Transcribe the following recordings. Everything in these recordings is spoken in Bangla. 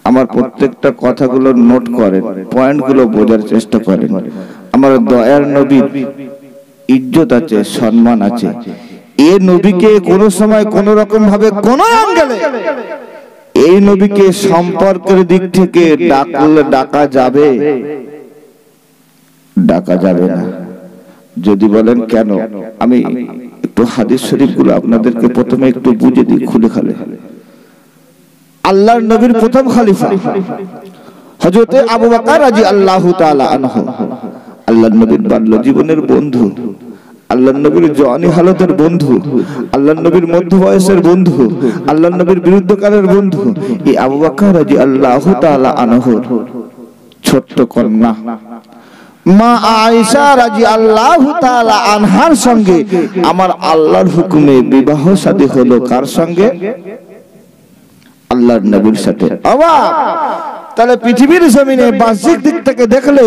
আমার প্রত্যেকটা কথাগুলো নোট করেন, পয়েন্টগুলো বোঝার চেষ্টা করেন। আমার দয়ার নবীর ইজ্জত আছে, সম্মান আছে। এই নবীকে কোনো সময় কোন রকম ভাবে কোন অ্যাঙ্গেলে এই নবীকে সম্পর্কের দিক থেকে ডাকা যাবে? ডাকা যাবে না। যদি বলেন কেন, আমি একটু হাদিস শরীফগুলো আপনাদেরকে প্রথমে একটু বুঝে দিই খুলে খালে। আল্লাহর নবীর প্রথম খলিফা হযরতে আবু বকর রাদিয়াল্লাহু তাআলা আনহু, আল্লাহর নবীর বাল্য জীবনের বন্ধু, আল্লাহর নবীর জওয়ানি হালতের বন্ধু, আল্লাহর নবীর মধ্য বয়সের বন্ধু, আল্লাহর নবীর বিরুদ্ধকারের বন্ধু, এই আবু বকর রাদিয়াল্লাহু তাআলা আনহুর ছোট্ট কন্যা মা আয়েশা রাদিয়াল্লাহু তাআলা আনহার সঙ্গে আমার আল্লাহর হুকুমে বিবাহ শাদী হলো। কার সঙ্গে? আল্লাহর নবীর সাথে। অবাক! তাহলে পৃথিবীর জমিনে বাহ্যিক দিক থেকে দেখলে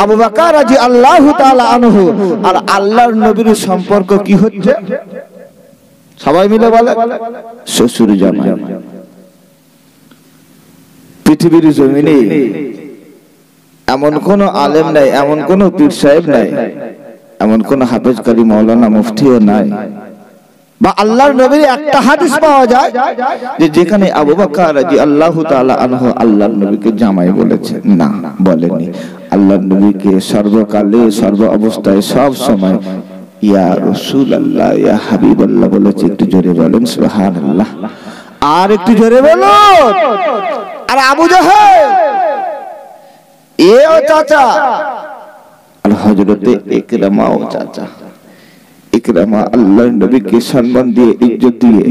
আবু বকর রাদিয়াল্লাহু তাআলা আনহু আর আল্লাহর নবীর সম্পর্ক কি হচ্ছে? সবাই মিলে বলে শ্বশুর জামাই। পৃথিবীর জমিনে এমন কোন আলেম নাই, এমন কোন পীর সাহেব নাই, এমন কোন হাফেজ কারি মাওলানা মুফতিও নাই, বা আল্লাহর নবীর একটা হাদিস পাওয়া যায় যে যেখানে আবু বকর রাদিয়াল্লাহু তাআলা আনহু আল্লাহর নবীকে জামাই বলেছে। না, বলেনি। আল্লাহর নবীকে সর্বকালে সর্ব অবস্থায় সব সময় ইয়া রাসূলুল্লাহ ইয়া হাবিবাল্লাহ বলেছে। একটু জোরে বলেন সুবহানাল্লাহ। আর একটু জোরে বলুন। আর আবু জাহেল এও চাচা, আর হযরতে ইকরামাও চাচা। ইকরামা আল্লাহর নবীকে সম্মান দিয়ে, ইজ্জত দিয়ে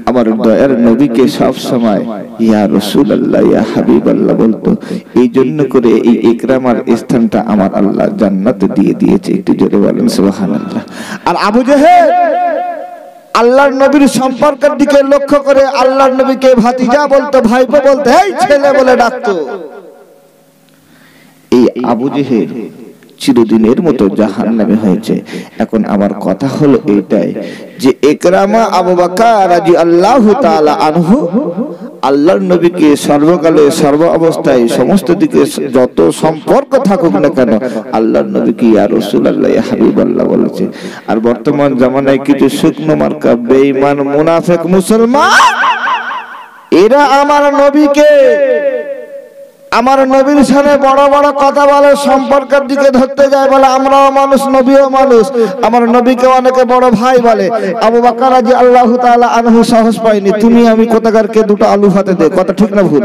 আমার দয়ার নবীকে সব সময় ইয়া রাসূলুল্লাহ ইয়া হাবিবাল্লাহ বলতো। এই জন্য করে এই ইকরামার স্থানটা আমার আল্লাহ জান্নাতে দিয়ে দিয়েছে। একটু জোরে বলেন সুবহানাল্লাহ। আর আবু জাহেল আল্লাহর নবীর সম্পর্কের দিকে লক্ষ্য করে আল্লাহর নবীকে ভাতিজা বলতো, ভাইপো বলতো, এই ছেলে বলে ডাকতো। এই আবু জাহেল চিরদিনের মতো জাহান্নামে হয়েছে। এখন আমার কথা হলো এইটাই যে ইকরামা আবু বকর রাদিয়াল্লাহু তাআলা আনহু আল্লাহর নবীকে সর্বকালে সর্ব অবস্থায় সমস্ত দিকে যত সম্পর্ক থাকুক না কেন আল্লাহর নবীকে ইয়া রাসূলুল্লাহ ইয়া হাবিবাল্লাহ বলেছে। আর বর্তমান জামানায় কিছু শুকনো মার্কা বেঈমান মুনাফিক মুসলমান এরা আমার নবীকে, আমার নবীর সাথে বড় বড় কথা বলে, সম্পর্কের দিকে ধরতে যায়, বলে আমরাও মানুষ, নবীও মানুষ। আমার নবীকে অনেকে বড় ভাই বলে। আবু বকর রাদিয়াল্লাহু তাআলা আনহু সাহস পায়নি, তুমি আমি কোথাকারকে দুটো আলু ভাতে দে। কথা ঠিক না ভুল?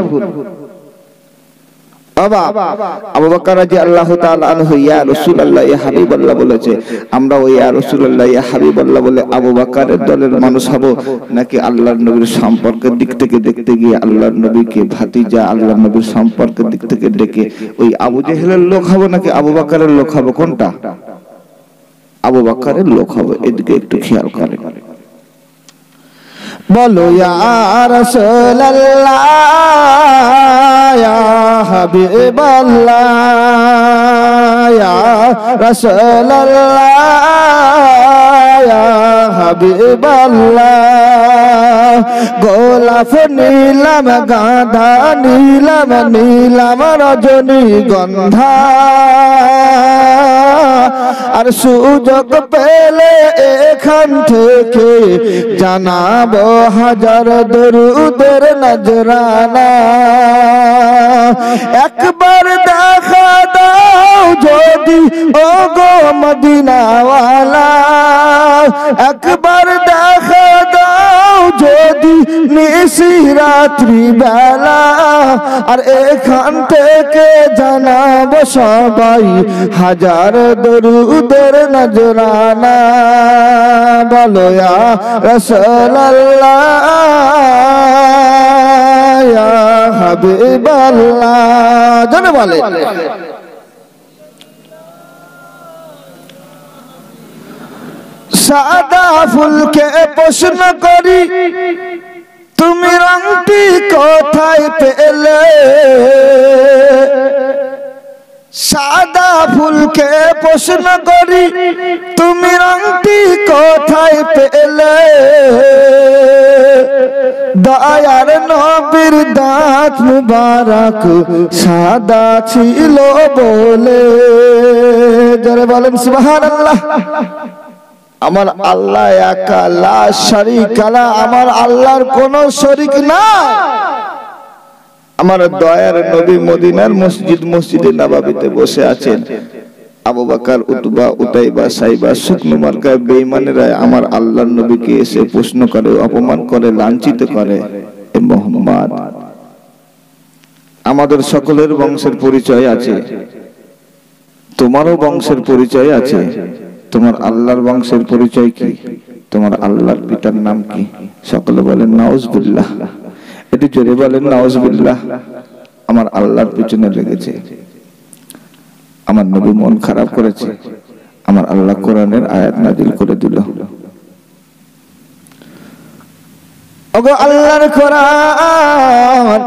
আবু বকর রাদিয়াল্লাহু তাআলা আনহু ইয়া রাসূলুল্লাহ ইয়া হাবিবাল্লাহ বলেছে। আমরা ওই ইয়া রাসূলুল্লাহ ইয়া হাবিবাল্লাহ বলে আবু বকরের দলের মানুষ হব, নাকি আল্লাহর নবীর সম্পর্কের দিক থেকে দেখতে গিয়ে আল্লাহর নবীকে ভাতিজা, আল্লাহর নবীর সম্পর্কের দিক থেকে ডেকে ওই আবু জাহেলের লোক হব, নাকি আবু বকরের লোক হব? কোনটা? আবু বকরের লোক হব। এদিকে একটু খেয়াল করেন। বলো ইয়া রাসূলুল্লাহ ইয়া হাবিবাল্লাহ ইয়া রাসূলুল্লাহ ইয়া হাবিবাল্লাহ। গোলাপ নীলাম, গাঁদা নীলাম, নীলাম রজনীগন্ধা। আর সুযোগ পেলে এখান থেকে জানাবো হাজার দরুদের নজরানা। একবার দেখা দাও যদি ও গো মদিনাওয়ালা, একবার দেখা দাও যদি নিশি রাত্রি বেলা। আর এখান থেকে জানাবো সবাই হাজার দরুদের নজরানা। বলো ইয়া রাসূলুল্লাহ ইয়া হাবিবাল্লাহ। জানো বলে সাদা ফুলকে প্রশ্ন করি, তুমি রংটি কোথায় পেলে? সাদা ফুলকে প্রশ্ন করি তুমি রংটি কোথায় পেলে দয়ার নবীর দাঁত মুবারক সাদা ছিল বলে জোরে বলেন সুবহানাল্লাহ আমার আল্লাহ একা লা শারীকা লা আমার আল্লাহর কোনো শরীক নাই আমার দয়ার নবী মদিনার মসজিদে নববীতে বসে আছেন আবু বকর উতবা উতাইবা সাইবা শুকনো মার্কায় বেঈমানেরা আমার আল্লাহর নবীকে এসে প্রশ্ন করে অপমান করে লাঞ্ছিত করে এ মুহাম্মদ আমাদের সকলের বংশের পরিচয় আছে তোমারও বংশের পরিচয় আছে তোমার আল্লাহর বংশের পরিচয় কি তোমার আল্লাহর পিতার নাম কি সকলে বলেন নাউজুবিল্লাহ এটি জোরে বলেন নাউজুবিল্লাহ আমার আল্লাহর পিছনে লেগেছে আমার নবী মন খারাপ করেছে আমার আল্লাহ কোরআনের আয়াত নাযিল করে দিল ওগো আল্লাহর কোরআন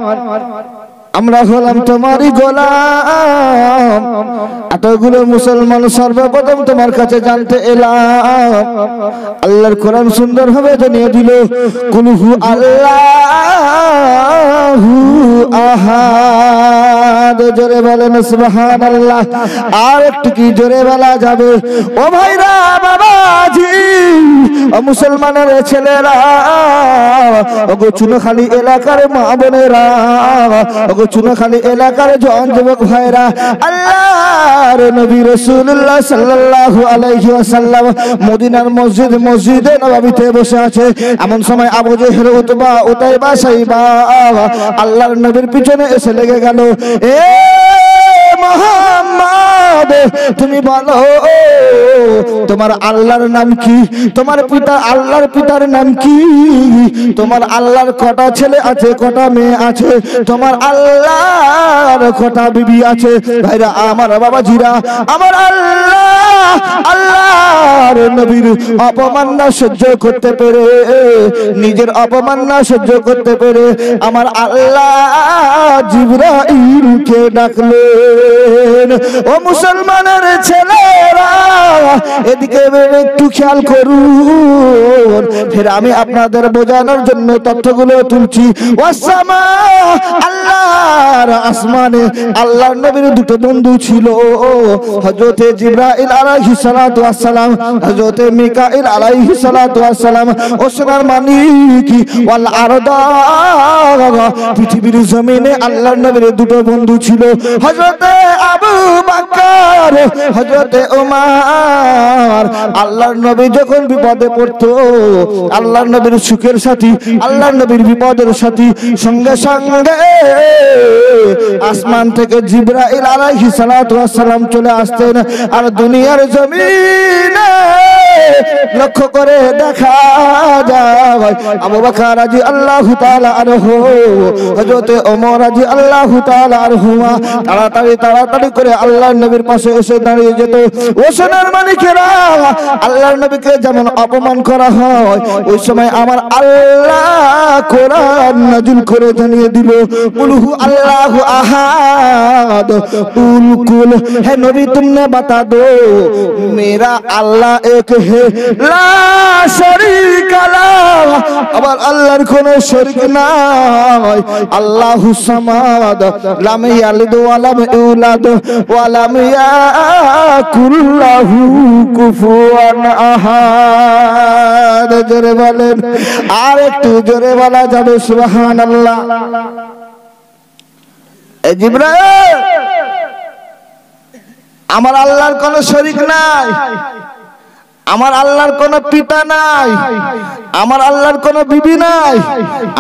আমরা হলাম তোমারই গোলাম এতগুলো মুসলমান সর্বপ্রথম তোমার কাছে জানতে এলাম আল্লাহর কোরআন সুন্দর ভাবে জানিয়ে দিল কুলহু আল্লাহু আহাদ জোরে বলেন সুবহানাল্লাহ আর একটু কি জোরে বলা যাবে ও ভাইরা বাবাজি ও মুসলমানের ছেলেরা ওগো চুনখালী এলাকার মা বোনেরা ওগো চুনখালী এলাকার জওয়ান যুবক ভাইরা আল্লাহর নবী রাসূলুল্লাহ সাল্লাল্লাহু আলাইহি ওয়াসাল্লাম মদিনার মসজিদে নববীতে বসে আছে এমন সময় আবু জেহেল উতবা উতাইবা সাইবা আল্লাহর নবীর পিছনে এসে লেগে গেল এ মুহাম্মদ তুমি বলো তোমার আল্লাহর নাম কি তোমার পিতা আল্লাহর পিতার নাম কি তোমার আল্লাহর কটা ছেলে আছে কটা মেয়ে আছে তোমার আল্লাহর কটা বিবি আছে ভাইরা আমার বাবাজিরা আমার আল্লাহর নবীর অপমাননা সহ্য করতে পেরে নিজের অপমাননা সহ্য করতে পেরে আমার আল্লাহ জিবরাইলকে ডাকলেন ও মুসলমানের ছেলেরা এদিকে একটু খেয়াল করুন ফের আমি আপনাদের বোঝানোর জন্য তথ্যগুলো তুলছি ওয়াসামা আল্লাহর আসমানে আল্লাহর নবীর দুটো বন্ধু ছিল হযরতে জিবরাইল আলাইহিস সালাতু ওয়াস সালাম হযরতে মিকাইল আলাইহিস সালাতু ওয়াস সালাম ও সোনার মালিক ওয়াল আরদা পৃথিবীর জমিনে আল্লাহর নবীর দুটো বন্ধু ছিল হযরতে আবু বকর হযরতে ওমর আল্লাহর নবী যখন বিপদে পড়তো আল্লাহর নবীর সুখের সাথী আল্লাহর নবীর বিপদের সাথী সঙ্গে সঙ্গে আসমান থেকে জিবরাইল আলাইহিস সালাতু ওয়াস সালাম চলে আসতেন আর দুনিয়ার জমিনে লক্ষ্য করে দেখা যায় আবু বকর রাদিয়াল্লাহু তাআলা আনহু হযরতে ওমর রাদিয়াল্লাহু তাআলা আনহু তাড়াতাড়ি করে আল্লাহর নবীর পাশে এসে দাঁড়িয়ে যেত ও সোনার মানিকেরা আল্লাহর নবীকে যেমন অপমান করা হয় ওই সময় আমার আল্লাহ কোরআন নাযিল করে জানিয়ে দিল কুলহু আল্লাহু আহাদ কুল হে নবী तुमने बता दो मेरा अल्लाह एक है ला शरीका ला আবার আল্লাহর কোনো শরীক নাই আল্লাহু সামাদ লাম ইয়ালিদ ওয়া লাম ইউলাদ ওয়া লাম ইয়াকুল লাহু কুফুয়ান আহাদ জোরে বলেন আর একটু জোরে বলা যাবে সুবহানাল্লাহ এ জিবরাইল আমার আল্লাহর কোনো শরীক নাই আমার আল্লাহর কোনো পিতা নাই আমার আল্লাহর কোনো বিবি নাই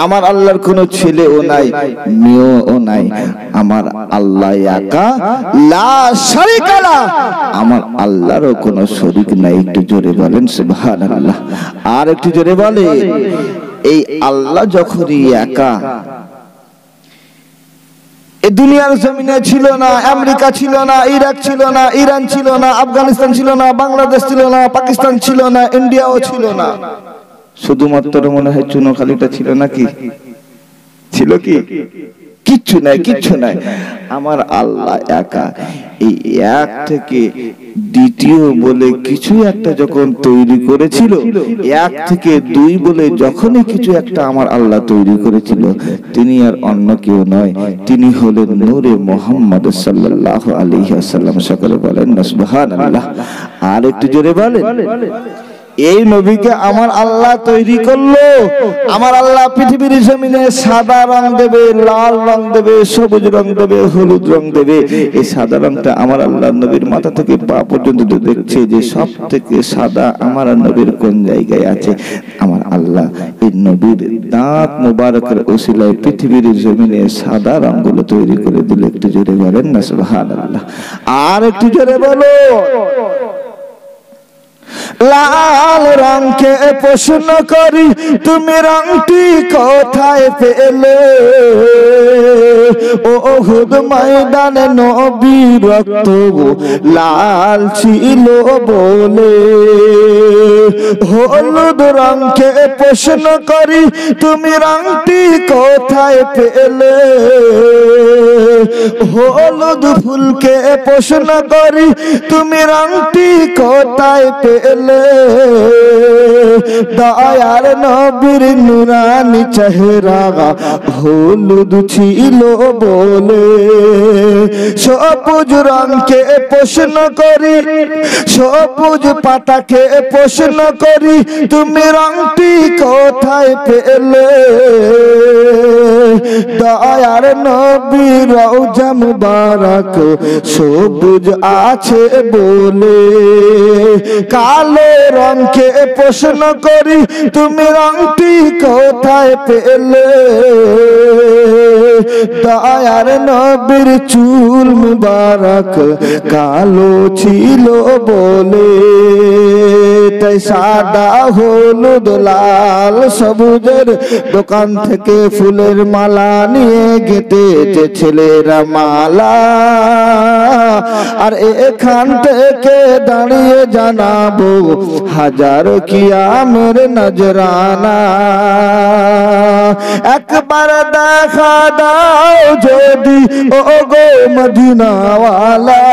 আমার আল্লাহর কোনো ছেলেও নাই মেয়েও নাই আমার আল্লাহ একা লা শারীকা লা আমার আল্লাহরও কোনো শরীক নাই একটু জোরে বলেন সুবহানাল্লাহ আর একটু জোরে বলে এই আল্লাহ যখনই একা এই দুনিয়ার জমিনে ছিল না আমেরিকা ছিল না ইরাক ছিল না ইরান ছিল না আফগানিস্তান ছিল না বাংলাদেশ ছিল না পাকিস্তান ছিল না ইন্ডিয়াও ছিল না শুধুমাত্র মনে হয় চুনখালীটা ছিল নাকি ছিল কি কিচ্ছু নাই, কিচ্ছু নাই। আমার আল্লাহ একা। এই এক থেকে দ্বিতীয় বলে কিছু একটা যখন তৈরি করেছিল, এক থেকে দুই বলে যখনই কিছু একটা আমার আল্লাহ তৈরি করেছিল, তিনি আর অন্য কেউ নয়, তিনি হলেন নূরে মুহাম্মদ সাল্লাল্লাহু আলাইহি ওয়াসাল্লাম। সকলে বলেন না সুবহানাল্লাহ। আর একটু জোরে বলেন। এই নবীকে আমার আল্লাহ তৈরি করলো। আমার আল্লাহ পৃথিবীর জমিনে সাদা রং দেবে, লাল রং দেবে, সবুজ রং দেবে, হলুদ রং দেবে। এই সাদা রংটা আমার আল্লাহ নবীর মাথা থেকে পা পর্যন্ত দেখছে যে সব থেকে সাদা আমার নবীর কোন জায়গায় আছে। আমার আল্লাহ এই নবীর দাঁত মুবারকের ওসিলায় পৃথিবীর জমিনে সাদা রংগুলো তৈরি করে দিল। একটু জোরে বলেন না সুবহানাল্লাহ। আর একটু জোরে বলো। লাল রঙকে প্রশ্ন করি, তুমি রংটি কোথায় পেলে? উহুদ ময়দানে নবীর রক্ত লাল ছিল বলে। হলুদ রঙকে প্রশ্ন করি, তুমি রংটি কোথায় পেলে? হলুদ ফুলকে প্রশ্ন করি, তুমি রংটি কোথায় পেলে? দয়ার নবীর নুরানি চেহারা হলুদ ছিল বলে। সবুজ রঙকে প্রশ্ন করি, সবুজ পাতাকে প্রশ্ন করি, তুমি রংটি কোথায় পেলে? দয়ার নবীর রওজা মুবারক সবুজ আছে বলে। কালো রঙকে প্রশ্ন করি, তুমি রংটি কোথায় পেলে? দয়ার নবীর চুল মুবারক কালো ছিল বলে। তাই সাদা হলুদ লাল সবুজের দোকান থেকে ফুলের মালা নিয়ে গেঁথেছে ছেলেরা মালা। আর এখান থেকে দাঁড়িয়ে জানাবো হাজার কিয়ামের নজরানা। একবার দেখা দাও যদি ও গো মদিনাওয়ালা,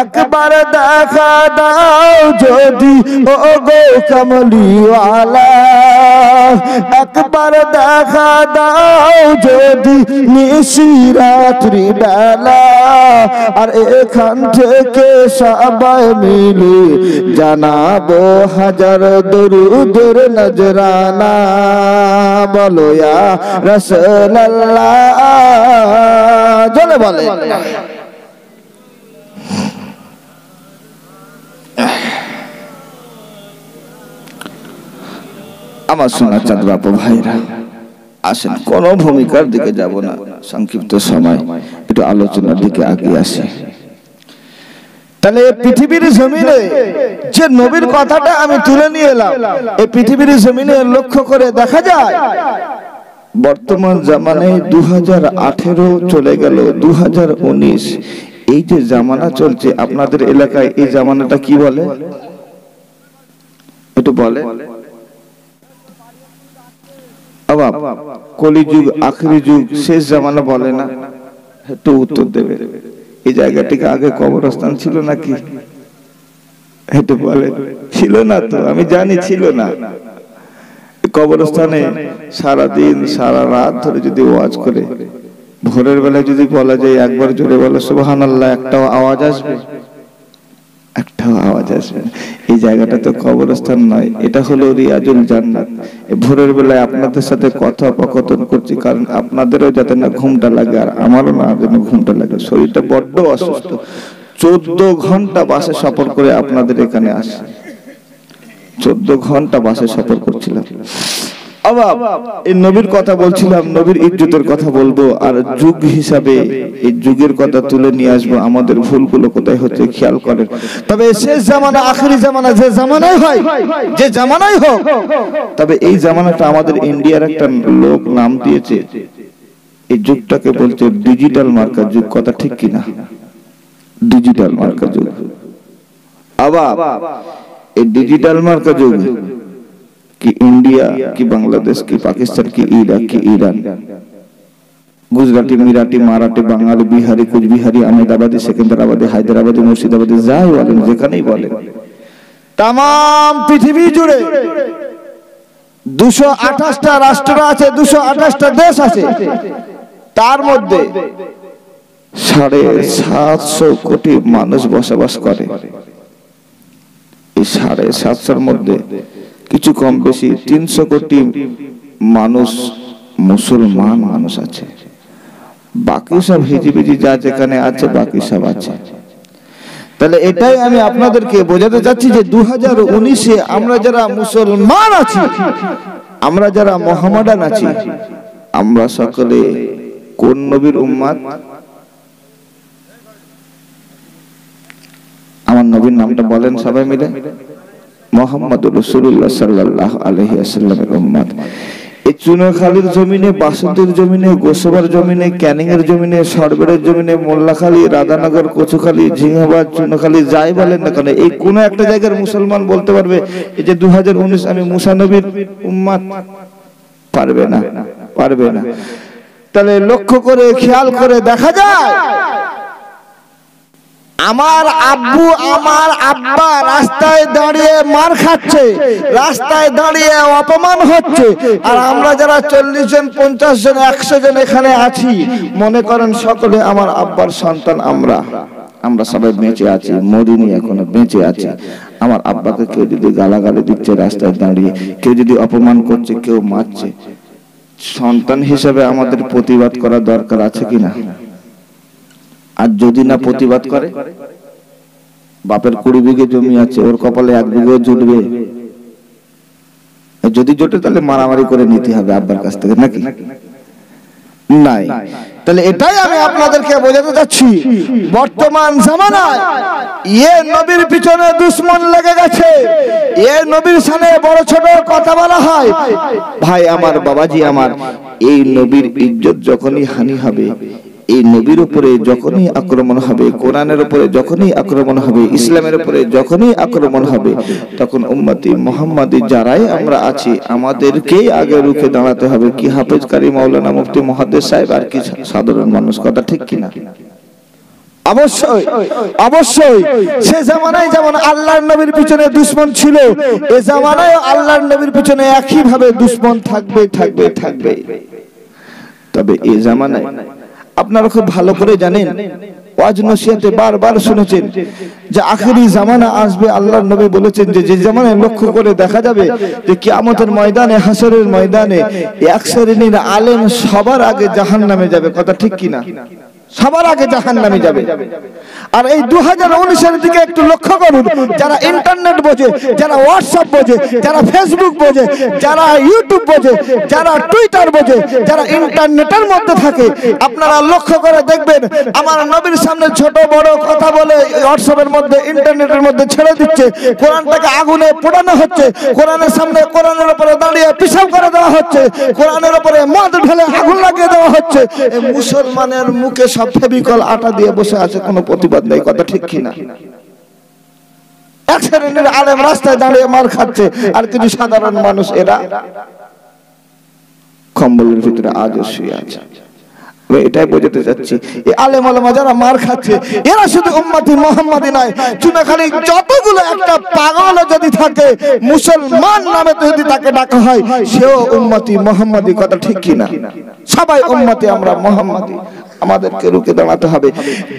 একবার দেখা দাও যদি ও গো কমলিওয়ালা, একবার দেখা দাও যদি নিশিরাত্রি বেলা। আর এখান থেকে সবাই মিলে জানাবো হাজার দরুদের নজরানা। বলো ইয়া রাসূলুল্লাহ, জোরে বলে। আমার সোনা চাঁদ বাপু ভাইরা, আসেন কোন ভূমিকার দিকে যাব না, সংক্ষিপ্ত সময় একটু আলোচনার দিকে আগে আসে। তাহলে পৃথিবীর জমিনে যে নবীর কথাটা আমি তুলে নিয়ে এলাম, এই পৃথিবীর জমিনে লক্ষ্য করে দেখা যায় বর্তমান জামানায় 2018 চলে গেল, 2019 এই যে জামানা চলছে আপনাদের এলাকায়, এই জামানাটা কি বলে একটু বলে? আবার কলিযুগ, আখেরি যুগ, শেষ জামানা বলে না? একটু উত্তর দেবে। এই জায়গাটিকে আগে কবরস্থান ছিল নাকি? একটু বলে। ছিল না তো, আমি জানি ছিল না। কবরস্থানে সারাদিন সারা রাত ধরে যদি ওয়াজ করে, ভোরের বেলায় যদি বলা যায় একবার জোরে বলো সুবহানাল্লাহ, একটাও আওয়াজ আসবে? একটাও আওয়াজ আসবে? এই জায়গাটা তো কবরস্থান নয়, এটা হলো রিয়াজুল জান্নাত। ভোরের বেলায় আপনাদের সাথে কথোপকথন করছি কারণ আপনাদেরও যাতে না ঘুমটা লাগে আর আমারও না যেন ঘুমটা লাগে। শরীরটা বড্ড অসুস্থ। 14 ঘন্টা বাসে সফর করে আপনাদের এখানে আসে, 14 ঘন্টা বাসে সফর করছিলাম। আবার এই নবীর কথা বলছিলাম, নবীর ইজ্জতের কথা বলবো, আর যুগ হিসাবে এই যুগের কথা তুলে নিয়ে আসবো। আমাদের ভুলগুলো কোথায় হচ্ছে খেয়াল করেন। তবে শেষ জামানা, আখেরি জামানা, যে জামানাই হয়, যে জামানাই হোক, তবে এই জামানাটা আমাদের ইন্ডিয়ার একটা লোক নাম দিয়েছে, এই যুগটাকে বলছে ডিজিটাল মার্কা যুগ। কথা ঠিক কিনা? ডিজিটাল মার্কা যুগ। আবার এই ডিজিটাল মার্কা যুগ কি ইন্ডিয়া কি বাংলাদেশ কি পাকিস্তান কি ইরাক কি ইরান, গুজরাটি, মিরাটি, মারাঠি, বাঙালি, বিহারি, কুচবিহারি, আহমেদাবাদী, সেকেন্দ্রাবাদী, হায়দ্রাবাদী, মুর্শিদাবাদী, যাই বলেন, যেখানেই বলেন, তাম পৃথিবী জুড়ে 228টা রাষ্ট্র আছে, 228টা দেশ আছে। তার মধ্যে 750 কোটি মানুষ বসবাস করে। এই 750-র মধ্যে কিছু কম বেশি 300 কোটি মানুষ মুসলমান মানুষ আছে। বাকি সব হিজিবিজি যা যেখানে আছে বাকি সব আছে। তাহলে এটাই আমি আপনাদেরকে বোঝাতে চাচ্ছি যে 2019-এ আমরা যারা মুসলমান আছি, আমরা যারা মুহাম্মাদান আছি, আমরা সকলে কোন নবীর উম্মত? আমার নবীর নামটা বলেন সবাই মিলে। মুহাম্মদুর রাসূলুল্লাহ সাল্লাল্লাহু আলাইহি ওয়াসাল্লামের উম্মত। এই চুনাখালীর জমিনে, বাসন্তীর জমিনে, গোসাবার জমিনে, ক্যানিং এর জমিনে, সরবেরের জমিনে, মোল্লাখালী, রাধানগর, কচুখালী, ঝিঙাবাদ, চুনাখালী, যাই বলেন না কেন, এই কোন একটা জায়গার মুসলমান বলতে পারবে এই যে 2019 আমি মুসা নবীর উম্মত? পারবে না, পারবে না। তাহলে লক্ষ্য করে খেয়াল করে দেখা যায় আমার আব্বু আমার আব্বা রাস্তায় দাঁড়িয়ে মার খাচ্ছে, রাস্তায় দাঁড়িয়ে অপমান হচ্ছে, আর আমরা যারা 40 জন, 50 জন, 100 জন এখানে আছি, মনে করেন সকলে আমার আব্বার সন্তান। আমরা সবাই বেঁচে আছি, মরিনি, এখনো বেঁচে আছি। আমার আব্বাকে কেউ যদি গালাগালি দিচ্ছে রাস্তায় দাঁড়িয়ে, কেউ যদি অপমান করছে, কেউ মারছে, সন্তান হিসেবে আমাদের প্রতিবাদ করা দরকার আছে কিনা? আর যদি না প্রতিবাদ করে, বাপের 20 বিঘে জমি আছে, ওর কপালে 1 বিঘেও জুটবে? যদি জোটে তাহলে মারামারি করে নিতে হবে আব্বার কাছ থেকে, নাকি? নাই। তাহলে এটাই আমি আপনাদেরকে বোঝাতে চাচ্ছি, বর্তমান জামানায় এ নবীর পিছনে দুশমন লেগে গেছে, এ নবীর সামনে বড় ছোট কথা বলা হয়। ভাই আমার, বাবাজি আমার, এই নবীর ইজ্জত যখনই হানি হবে, এই নবীর উপরে যখনই আক্রমণ হবে, কোরআনের উপরে যখনই আক্রমণ হবে, ইসলামের উপরে যখনই আক্রমণ হবে, তখন উম্মতি মুহাম্মাদি যারাই আমরা আছি আমাদেরকেই আগে রুখে দাঁড়াতে হবে। কি হাফেজ কারি, মাওলানা মুফতি, মুহাদ্দিস সাহেব, আর কি সাধারণ মানুষ? কথা ঠিক কিনা? অবশ্যই অবশ্যই। সে জামানায় যেমন আল্লাহর নবীর পিছনে দুশমন ছিল, এই জামানায় আল্লাহর নবীর পিছনে একই ভাবে দুশমন থাকবে থাকবে থাকবে। তবে এই জামানায় আপনারা খুব ভালো করে জানেন, ওয়াজ নসিহতে বারবার শুনেছেন যে আখেরি জামানা আসবে। আল্লাহর নবী বলেছেন যে যে জামানায় লক্ষ্য করে দেখা যাবে যে কিয়ামতের ময়দানে, হাসরের ময়দানে এক শ্রেণীর আলেম সবার আগে জাহান্নামে যাবে। কথা ঠিক কিনা? সবার আগে জাহান্নামে যাবে। আর এই 2019-এর দিকে একটু লক্ষ্য করুন, যারা ইন্টারনেট বোঝে, যারা হোয়াটসঅ্যাপ বোঝে, যারা ফেসবুক বোঝে, যারা ইউটিউব বোঝে, যারা টুইটার বোঝে, যারা ইন্টারনেটের মধ্যে থাকে, আপনারা লক্ষ্য করে দেখবেন আমার নবীর সামনে ছোট বড় কথা বলে হোয়াটসঅ্যাপের মধ্যে, ইন্টারনেটের মধ্যে ছেড়ে দিচ্ছে। কোরআনটাকে আগুনে পোড়ানো হচ্ছে, কোরআনের সামনে কোরআনের উপরে দাঁড়িয়ে পিছাব করে দেওয়া হচ্ছে, কোরআনের উপরে মদ ঢেলে আগুন লাগিয়ে দেওয়া হচ্ছে। এই মুসলমানের মুখে সব ফেভিকল আটা দিয়ে বসে আছে, কোনো প্রতিবাদ নেই। কথা ঠিক কিনা? এক শ্রেণীর আলেম রাস্তায় দাঁড়িয়ে মার খাচ্ছে, আর কিছু সাধারণ মানুষ এরা কম্বলের ভিতরে আজও শুয়ে আছে। এটাই বোঝাতে চাচ্ছি, এই আলেম ওলামা যারা মার খাচ্ছে, এরা শুধু উম্মতি মুহাম্মাদি নয়। চুনাখালী যতগুলো একটা পাগল যদি থাকে, মুসলমান নামে যদি তাকে ডাকা হয়, সেও উম্মতি মুহাম্মাদি। কথা ঠিক কিনা? সবাই উম্মতি, আমরা মুহাম্মাদি। আমাদেরকে রুখে দাঁড়াতে হবে।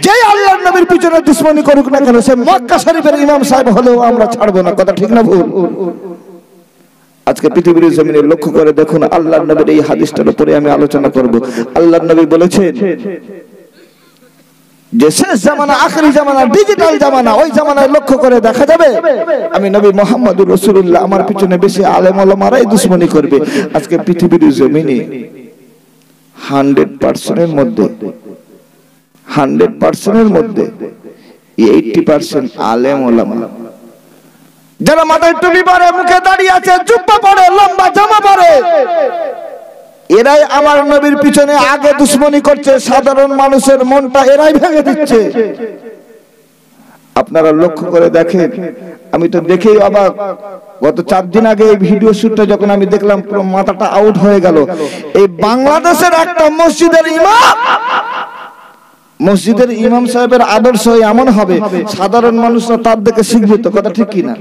যে আল্লাহর নবীর পিছনে দুশমনি করুক না কেন, সে মক্কা শরীফের ইমাম সাহেব হলেও আমরা ছাড়বো না। কথা ঠিক না ভুল? আজকে পৃথিবীর জমিনে লক্ষ্য করে দেখুন, আল্লাহর নবীর এই হাদিসটার উপরে আমি আলোচনা করব। আল্লাহর নবী বলেছেন যে শেষ জামানা, আখেরি জামানা, ডিজিটাল জামানা, ওই জামানায় লক্ষ্য করে দেখা যাবে আমি নবী মুহাম্মদুর রাসূলুল্লাহ, আমার পিছনে বেশি আলেম ওলামারাই দুশমনি করবে। আজকে পৃথিবীর জমিনে 100%-এর মধ্যে 80% আলেম ওলামা, যারা মাথায় টুপি পরে, মুখে দাঁড়িয়ে আছে, জুব্বা পরে, লম্বা জামা পরে, এরাই আমার নবীর পিছনে আগে দুশমনি করছে। সাধারণ মানুষের মনটা এরাই ভেঙে দিচ্ছে। আপনারা লক্ষ্য করে দেখেন, আমি তো দেখেই অবাক। গত 4 দিন আগে এই ভিডিও শুটটা যখন আমি দেখলাম, পুরো মাথাটা আউট হয়ে গেল। এই বাংলাদেশের একটা মসজিদের ইমাম সাহেবের আদর্শ এমন হবে, সাধারণ মানুষরা তার দেখে শিখবে। তো কথা ঠিক কিনা?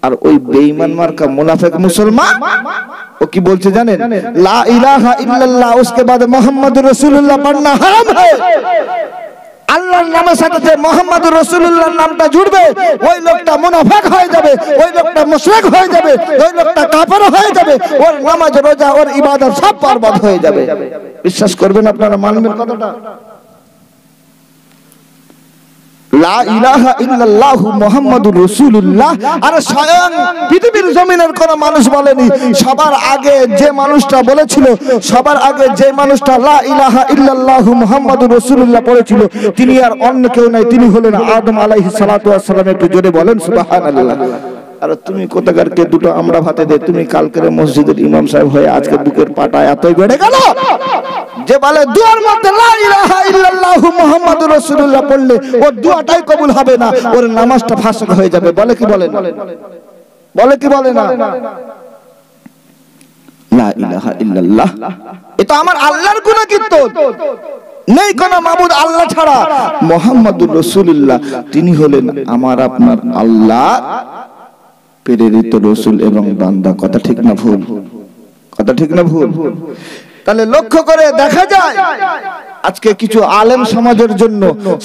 আর ওই বেঈমান মার্কা মুনাফিক মুসলমান ও কি বলছে জানেন? লা ইলাহা ইল্লাল্লাহ उसके बाद মুহাম্মাদুর রাসূলুল্লাহ পড়না হারাম है। আল্লাহর নামের সাথে যে মুহাম্মাদুর রাসূলুল্লাহর নামটা জুড়বে, ওই লোকটা মুনাফিক হয়ে যাবে, ওই লোকটা মুশরিক হয়ে যাবে, ওই লোকটা কাফের হয়ে যাবে, ওর নামাজ রোজা ওর ইবাদত সব বরবাদ হয়ে যাবে। বিশ্বাস করবেন আপনারা, মানবেন কথাটা? লা ইলাহা ইল্লাল্লাহ মুহাম্মাদুর রাসূলুল্লাহ। আর স্বয়ং পৃথিবীর জমিনের কোন মানুষ বলেনি। সবার আগে যে মানুষটা বলেছিল, সবার আগে যে মানুষটা লা ইলাহা ইল্লাল্লাহ মুহাম্মাদুর রাসূলুল্লাহ পড়েছিল, তিনি আর অন্য কেউ নাই, তিনি হলেন আদম আলাইহিস সালাতু ওয়াস সালাম। একটু জোরে বলেন সুবহানাল্লাহ। আর তুমি কোথাকারকে দুটো আমরা ভাতে দে, তুমি কালকের মসজিদের ইমাম সাহেব হয়ে আজকে বুকের পাটা এতই বেড়ে গেল যে বলে দুয়ার মধ্যে লা ইলাহা ইল্লাল্লাহ মুহাম্মাদুর রাসূলুল্লাহ পড়লে ওর দুয়াটাই কবুল হবে না, ওর নামাজটা ফাসক হয়ে যাবে। বলে কি বলে না? বলে কি বলে না? লা ইলাহা ইল্লাল্লাহ এটা আমার আল্লাহর গুণকীর্তন। নেই কোন মাবুদ আল্লাহ ছাড়া। মুহাম্মাদুর রাসূলুল্লাহ তিনি হলেন আমার আপনার আল্লাহ প্রেরিত রাসূল এবং বান্দা। কথা ঠিক না ভুল? কথা ঠিক না ভুল? তাহলে লক্ষ্য করে দেখা যায় আজকে কিছু আলেম সমাজের জন্য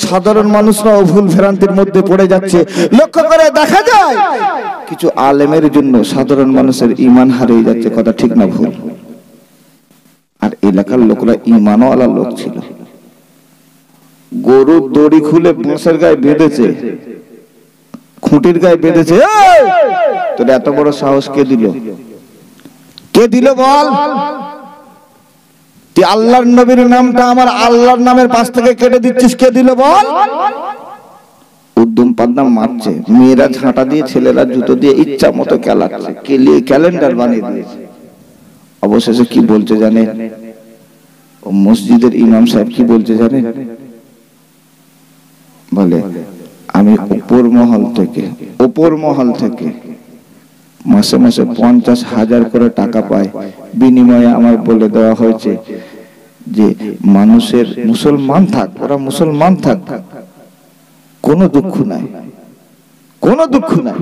সাধারণ মানুষরাও ভুল ভ্রান্তির মধ্যে পড়ে যাচ্ছে। লক্ষ্য করে দেখা যায় কিছু আলেমের জন্য সাধারণ মানুষের ঈমান হারিয়ে যাচ্ছে। কথা ঠিক না ভুল? আর এলাকার লোকরা ঈমানওয়ালা লোক ছিল। গরুর দড়ি খুলে বাঁশের গায়ে বেঁধেছে, খুঁটির গায়ে বেঁধেছে। তোর এত বড় সাহস কে দিল? কে দিল বল? তুই আল্লাহর নবীর নামটা আমার আল্লাহর নামের পাশ থেকে কেটে দিচ্ছিস, কে দিল বল? উদ্যম পাদনাম মারছে, মেয়েরা ঝাঁটা দিয়ে, ছেলেরা জুতো দিয়ে ইচ্ছা মতো খেলাচ্ছে, কেলিয়ে ক্যালেন্ডার বানিয়ে দিয়েছে। অবশেষে কি বলছে জানেন? ও মসজিদের ইমাম সাহেব কি বলছে জানেন? বলে আমি উপর মহল থেকে মাসে মাসে 50,000 করে টাকা পাই, বিনিময়ে আমার বলে দেওয়া হয়েছে যে মানুষের মুসলমান থাক, ওরা মুসলমান থাক, কোনো দুঃখ নাই, কোনো দুঃখ নাই,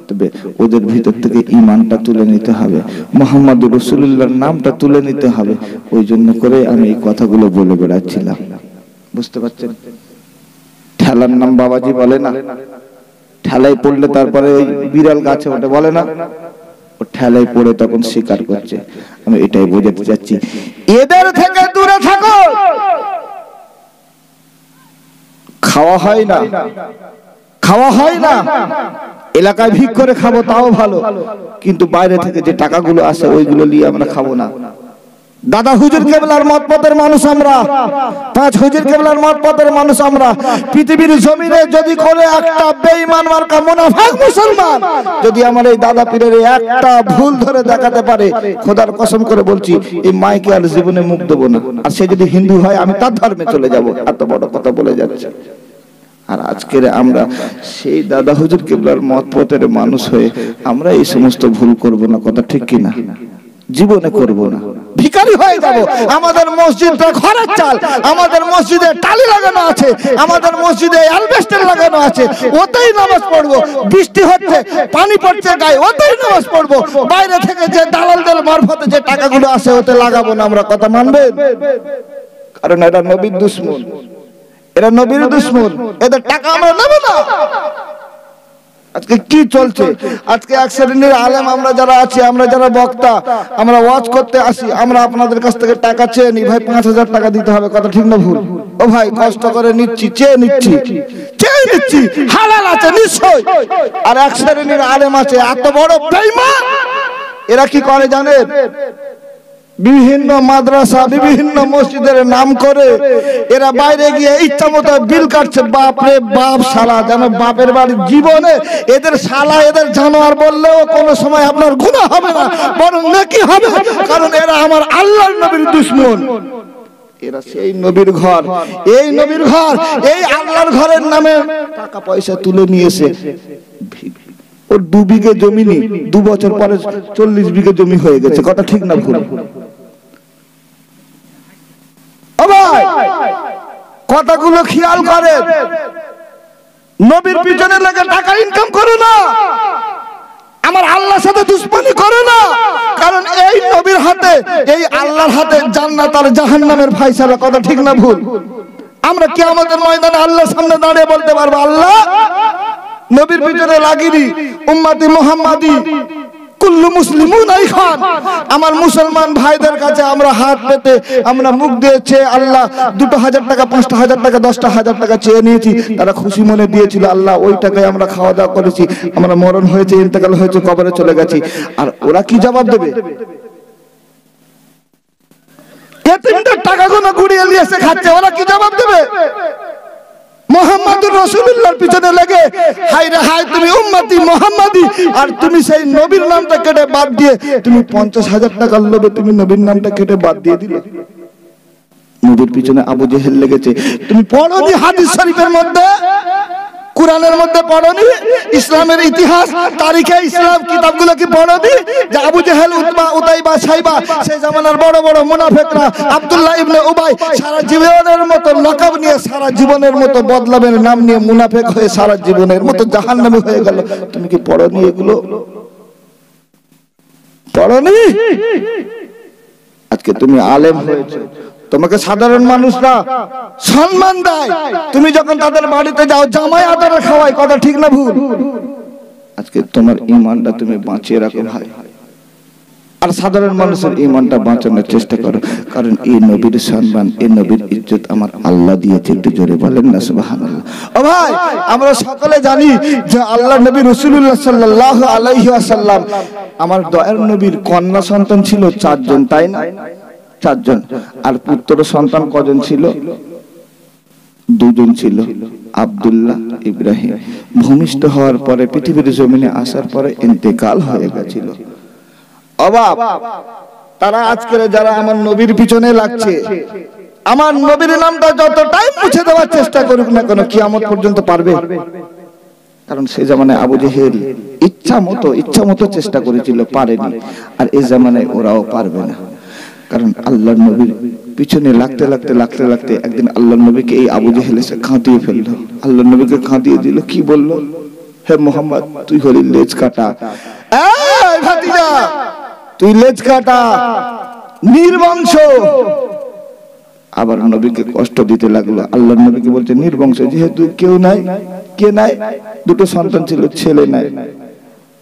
তবে ওদের ভিতর থেকে ঈমানটা তুলে নিতে হবে, মুহাম্মাদুর রাসূলুল্লাহর নামটা তুলে নিতে হবে। ওই জন্য করে আমি এই কথাগুলো বলে বেড়াচ্ছিলাম। বুঝতে পারছেন? ঠেলার নাম বাবাজি বলে না, ঠেলাই পড়লে তারপরে ওই বিড়াল গাছে ওঠে বলে না, ও ঠেলাই পড়ে তখন স্বীকার করছে। আমি এটাই বোঝাতে চাচ্ছি, এদের থেকে দূরে থাকো। খাওয়া হয় না, এলাকায় ভিক করে খাবো তাও ভালো, কিন্তু বাইরে থেকে যে টাকাগুলো আসে ওইগুলো নিয়ে আমরা খাবো না। দাদা হুজুর কেবলার মত পথের মানুষ আমরা, 5 হুজুর কেবলার মত পথের মানুষ আমরা। পৃথিবীর জমিনে যদি করে একটা বেঈমান মার্কা মুনাফিক মুসলমান যদি আমার এই দাদা পীরের একটা ভুল ধরে দেখাতে পারে, খোদার কসম করে বলছি এই মাইকে আর জীবনে মুখ দেবো না। আর সে যদি হিন্দু হয় আমি তার ধর্মে চলে যাব। এত বড় কথা বলে যাচ্ছে। আর আজকের আমরা সেই দাদা হুজুর কেবলার মত পথের মানুষ হয়ে আমরা এই সমস্ত ভুল করব না। কথা ঠিক কিনা? জীবনে করব না, ভিখারি হয়ে যাব। আমাদের মসজিদটা ঘরের চাল, আমাদের মসজিদে টালি লাগানো আছে, আমাদের মসজিদে অ্যালবেস্টার লাগানো আছে, ওতেই নামাজ পড়বো। বৃষ্টি হচ্ছে, পানি পড়ছে গায়ে, ওতেই নামাজ পড়বো। বাইরে থেকে যে দালালদের মারফতে যে টাকাগুলো আসে ওতে লাগাবো না আমরা। কথা মানবেন? কারণ এটা নবীর দুশমন, এরা নবীর দুশমন, এদের টাকা আমরা নেব না। আজকে কি চলছে? আজকে এক শ্রেণীর আলেম আমরা যারা আছি, আমরা যারা বক্তা, আমরা ওয়াজ করতে আসি, আমরা আপনাদের কাছ থেকে টাকা চেয়ে নি, ভাই 5,000 টাকা দিতে হবে। কথা ঠিক না ভুল? ও ভাই কষ্ট করে নিচ্ছি, চেয়ে নিচ্ছি, হালাল আছে নিশ্চয়। আর এক শ্রেণীর আলেম আছে এত বড় বেঈমান, এরা কি করে জানেন? বিভিন্ন মাদ্রাসা, বিভিন্ন মসজিদের নাম করে এরা বাইরে গিয়ে ইচ্ছা মতো বিল কাটছে। বাপরে বাপ, শালা যেন বাপের বাড়ির জীবনে এদের শালা, এদের জানোয়ার বললেও কোনো সময় আপনার গুনাহ হবে না, বরং নেকি হবে। কারণ এরা আমার আল্লাহর নবীর দুশমন। এরা সেই নবীর ঘর, এই নবীর ঘর, এই আল্লাহর ঘরের নামে টাকা পয়সা তুলে নিয়েছে। ওর 2 বিঘে জমি নেই, 2 বছর পরে 40 বিঘে জমি হয়ে গেছে। কথা ঠিক না ভুল? ও ভাই, কথাগুলো খেয়াল করেন। নবীর পিছনে লেগে টাকা ইনকাম করে না, আমার আল্লাহর সাথে দুশমনি করে না। কারণ এই নবীর হাতে, এই আল্লাহর হাতে জান্নাত আর জাহান্নামের ফয়সালা। কথা ঠিক না ভুল? আমরা কিয়ামতের ময়দানে আল্লাহর সামনে দাঁড়িয়ে বলতে পারবো, আল্লাহ নবীর পিছনে লাগিনি, উম্মতি মুহাম্মাদি কুল্লু মুসলিমুন আইখান। আমার মুসলমান ভাইদের কাছে আমরা হাত পেতে আমরা মুখ দিয়েছে, আল্লাহ 2000 টাকা, 5000 টাকা, 10,000 টাকা চেয়ে নিয়েছি, তারা খুশি মনে দিয়েছিল। আল্লাহ ওই টাকায় আমরা খাওয়া দাওয়া করেছি, আমরা মরণ হয়েছে, ইন্তেকাল হয়েছে, কবরে চলে গেছি। আর ওরা কি জবাব দেবে? এতিমদের টাকাগুলো গুড়িয়ে নিয়ে এসে খাচ্ছে, ওরা কি জবাব দেবে? মুহাম্মদুর রাসূলুল্লাহর পিছনে লেগে হাই রে হাই, তুমি উম্মতি মুহাম্মাদি, আর তুমি সেই নবীর নামটা কেটে বাদ দিয়ে তুমি 50,000 টাকার লোভে তুমি নবীর নামটা কেটে বাদ দিয়ে দিলে। নবীর পিছনে আবু জেহেল লেগেছে। তুমি পড়োনি হাদিস শরীফের মধ্যে, কুরআনের মধ্যে পড়োনি, ইসলামের ইতিহাস, তারিখে ইসলাম কিতাবগুলো কি পড়োনি যে আবু জেহেল, উতবা, উতাইবা, সাইবা, সেই জামানার বড় বড় মুনাফিকরা, আব্দুল্লাহ ইবনে উবাই, সারা জীবনের মতো লকাব নিয়ে, সারা জীবনের মতো বদলাবের নাম নিয়ে মুনাফিক হয়ে সারা জীবনের মতো জাহান্নামী হয়ে গেল। তুমি কি পড়োনি এগুলো? পড়োনি? আজকে তুমি আলেম হয়েছে, তোমাকে সাধারণ মানুষরা সম্মান দেয়, তুমি যখন তাদের বাড়িতে যাও জামাই আদরে খাওয়াই। কথা ঠিক না ভুল? আজকে তোমার ঈমানটা তুমি বাঁচিয়ে রাখো ভাই, আর সাধারণ মানুষের ঈমানটা বাঁচানোর চেষ্টা করো। কারণ এই নবীর সম্মান, এই নবীর ইজ্জত আমার আল্লাহ দিয়েছে। একটু জোরে বলেন না সুবহানাল্লাহ। ও ভাই, আমরা সকলে জানি যে আল্লাহ নবী রাসূলুল্লাহ সাল্লাল্লাহু আলাইহি ওয়াসাল্লাম, আমার দয়ার নবীর কন্যা সন্তান ছিল 4 জন, তাই না? 4 জন। আর পুত্র সন্তান কজন ছিল? 2 জন ছিল, আব্দুল্লাহ, ইব্রাহিম। ভূমিষ্ঠ হওয়ার পরে, পৃথিবীর জমিনে আসার পরে ইন্তেকাল হয়ে গেছিল। অবাক তারা আজকের যারা আমার নবীর পিছনে লাগছে, আমার নবীর নামটা যতটাই মুছে দেওয়ার চেষ্টা করুক না কেন, কিয়ামত পর্যন্ত পারবে? কারণ সে জামানায় আবু জেহেল ইচ্ছা মতো চেষ্টা করেছিল, পারেনি। আর এই জামানায় ওরাও পারবে না। কারণ আল্লাহর নবীর পিছনে লাগতে লাগতে একদিন আল্লাহর নবীকে এই আবু জেহেল এসে খাঁটিয়ে ফেললো। আল্লাহর নবীকে খাঁটিয়ে দিল। কি বললো? হে মুহাম্মদ, তুই হলি লেজ কাটা। এই ভাতিজা, তুই লেজ কাটা, নির্বংশ। আবার নবীকে কষ্ট দিতে লাগলো। আল্লাহর নবীকে বলছে নির্বংশ, যেহেতু কেউ নাই, কে নাই? 2 সন্তান ছিল, ছেলে নাই।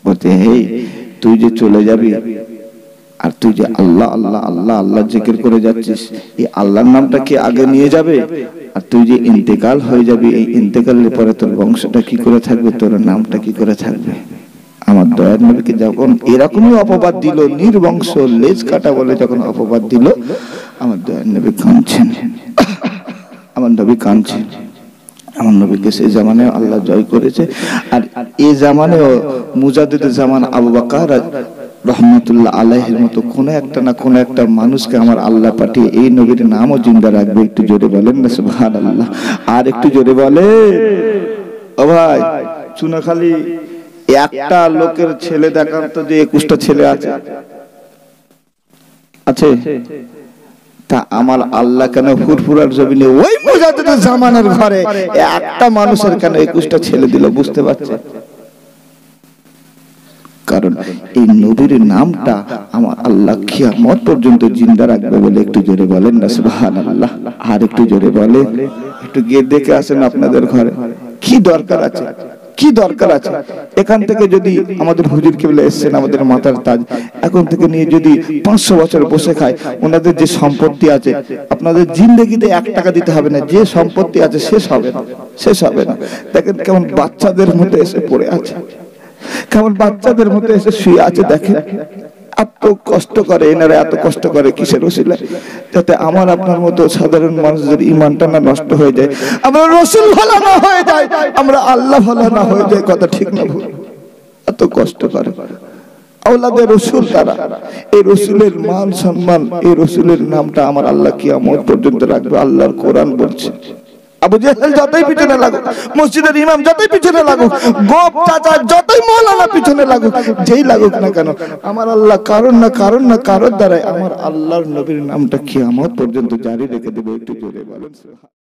বলতে হে, তুই যে চলে যাবি, আর তুই যে আল্লাহ আল্লাহ আল্লাহ আল্লাহ জিকির করে যাচ্ছিস, এই আল্লাহর নামটা কি আগে নিয়ে যাবে? আর তুই যে ইন্তেকাল হয়ে যাবি, এই ইন্তেকালের পরে তোর বংশটা কি করে থাকবে, তোর নামটা কি করে থাকবে? আমার দয়ার নবীকে যখন এরকমই অপবাদ দিল, নির্বংশ, লেজ কাটা বলে যখন অপবাদ দিল, আমার দয়ার নবী কাঁদছেন। আমার নবী কাঁদছেন। আমার নবীকে সেই জামানায় আল্লাহ জয় করেছে। আর এই জামানায়ও মুজাদ্দিদ জামান আবু বকর রহমাতুল্লাহ আলাইহির মতো কোন একটা মানুষকে আমার আল্লাহ পাঠিয়ে এই নবীর নামও জিন্দা রাখবে। একটু জোরে বলেন না সুবহানাল্লাহ। আর একটু জোরে বলে। ও ভাই, চুনাখালী একটা লোকের ছেলে দেখান তো যে 21টা ছেলে আছে। তা আমার আল্লাহ কেন ফুরফুরার জমিনে ওই মুজাদ্দিদ জামানের ঘরে একটা মানুষের কেন 21টা ছেলে দিল? বুঝতে পারছে? কারণ এই নবীর নামটা আমার আল্লাহ কিয়ামত পর্যন্ত জিন্দা রাখবে বলে। একটু জোরে বলেন না সুবহানাল্লাহ। আর একটু জোরে বলে। একটু গিয়ে দেখে আসেন আপনাদের ঘরে কি দরকার আছে, কি দরকার আছে। এখান থেকে যদি আমাদের হুজুর কেবলা এসেছেন, আমাদের মাথার তাজ, এখন থেকে নিয়ে যদি 500 বছর বসে খায়, ওনাদের যে সম্পত্তি আছে, আপনাদের জিন্দেগিতে 1 টাকা দিতে হবে না, যে সম্পত্তি আছে শেষ হবে না, শেষ হবে না। দেখেন কেমন বাচ্চাদের মধ্যে এসে পড়ে আছে, কেমন বাচ্চাদের মধ্যে এসে শুয়ে আছে। দেখেন এত কষ্ট করে এনারা, এত কষ্ট করে কিসের ওসিলায়? যাতে আমার আপনার মতো সাধারণ মানুষদের ঈমানটা না নষ্ট হয়ে যায়, আমরা রাসূল ভালো না হয়ে যায়, আমরা আল্লাহ ভালো না হয়ে যায়। কথা ঠিক না ভুল? এত কষ্ট করে। আওলাদে রাসূল তারা। এই রাসূলের মান সম্মান, এই রাসূলের নামটা আমার আল্লাহ কিয়ামত পর্যন্ত রাখবে। আল্লাহর কোরআন বলছে, আবু জেহেল যতই পিছনে লাগুক, মসজিদের ইমাম যতই পিছনে লাগুক, গোপ চাচা যতই মৌলানা পিছনে লাগুক, যেই লাগুক না কেন, আমার আল্লাহ কারণ না কারোর দ্বারাই আমার আল্লাহর নবীর নামটা কিয়ামত পর্যন্ত জারি রেখে দেবে। একটু জোরে বলেন।